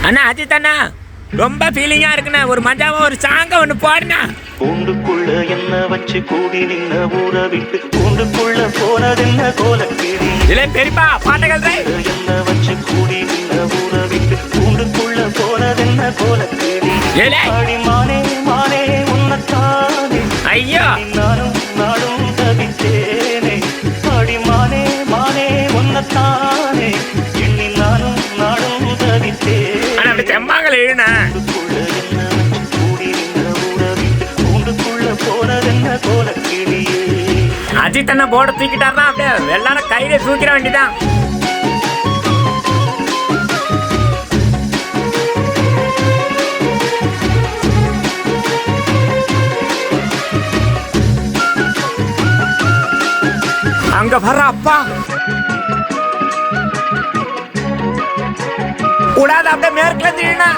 அண்ணா அஜித் அண்ணா ரொம்ப ஃபீலிங்கா இருக்குண்ணா. ஒரு மஜாவா ஒரு சாங்க ஒன்று போடுண்ணா. கூண்டுக்குள்ள என்ன வச்சு கூடி நின்ன ஊற விட்டு கூண்டுக்குள்ள போனதென்ன கோலக்கிளி. இல்ல பெரியப்பா பாட்டகள் என்ன வச்சு கூடி நின்ன ஊற விட்டு கூண்டுக்குள்ள போனதென்ன கோலக்கிளி. அடி மானே மானே உன்னத்தானே ஐயோ நானும் நாடும் தவித்தேனே. அடி மானே மானே உன்னத்தானே எண்ணி நானும் நாடும் தவித்தேன். செம்மாங்கல் எழுனா அஜித் அண்ணா போட தூக்கிட்டாருன்னா அப்படியே வெள்ளான கையில தூக்கிட வேண்டிதான். அங்க வர்ற அப்பா கூடாது அப்படியே மேற்குல தீனா.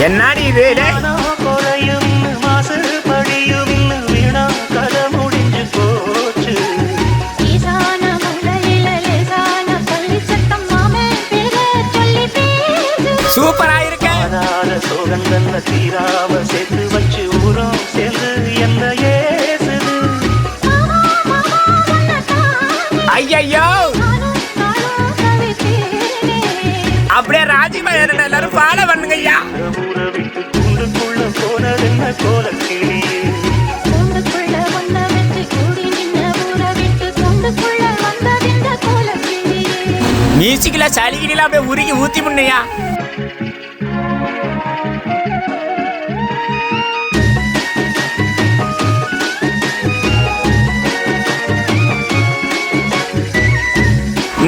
என்னடி இது மாசு படியும் வீணா கதை முடிஞ்சு போச்சு. சூப்பரா இருக்க சோகந்தன்ன தீராம சேர்த்து வச்சு ஊரும் சேர்ந்து என்ன ஏசுது. ஐயோ அப்படியே ராஜிமா எல்லாரும் ஃபாலோ பண்ணுங்க ஐயா. ஊரை விட்டு கூண்டுக்குள்ள போனதென்ன கோலக்கிளி. மியூசிக்ல சளிகிடில அப்படியே உருகி ஊத்தி முன்னையா.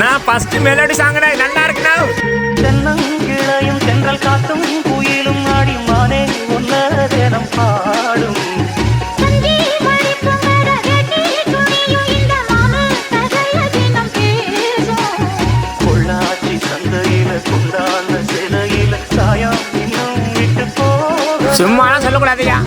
நான் ஃபர்ஸ்ட் மெலோடி சாங்கடா நல்லா இருக்குடா. தென்னங்கிளையும் தென்றல் காத்தும் குயிலும் ஆடி மானே உன்ன தினம் பாடும். பொள்ளாச்சி சந்தையில கொண்டாந்த சிலையில சாயம் இன்னும் விட்டு போக. சும்மா சொல்லக்கூடாதுயா.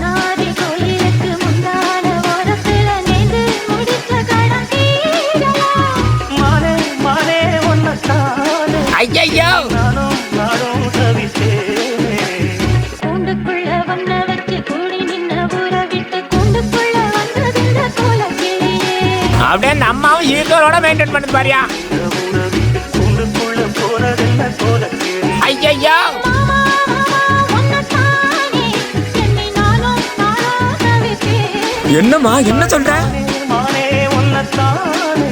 ஐயோ நானும் நாடும் தவித்தேனே. கூண்டுக்குள்ள வந்த வச்சு கூடி நின்ன ஊற விட்டு கூண்டுக்குள்ள வந்ததிந்த கோலக்கிளியே. அப்படியே அந்த அம்மாவும் ஈக்குவலோட மெயின்டைன் பண்ணுது பாரியா. ஊரை விட்டு கூண்டுக்குள்ள போனதென்ன கோலக்கிளி. ஐயோ என்னம்மா என்ன சொல்ற? மானே உன்னத்தானே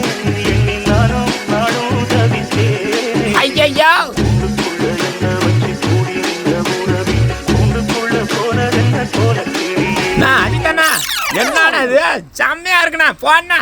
எண்ணி நானும் நாடும் தவித்தேனே. ஐயோ கூண்டுக்குள்ள என்ன வச்சு கூடி நின்ன ஊரை விட்டு கூண்டுக்குள்ள போனதென்ன கோலக்கிளி. நான் அடிக்கண்ணா என்னடா இது செம்மையா இருக்குண்ணா போண்ணா.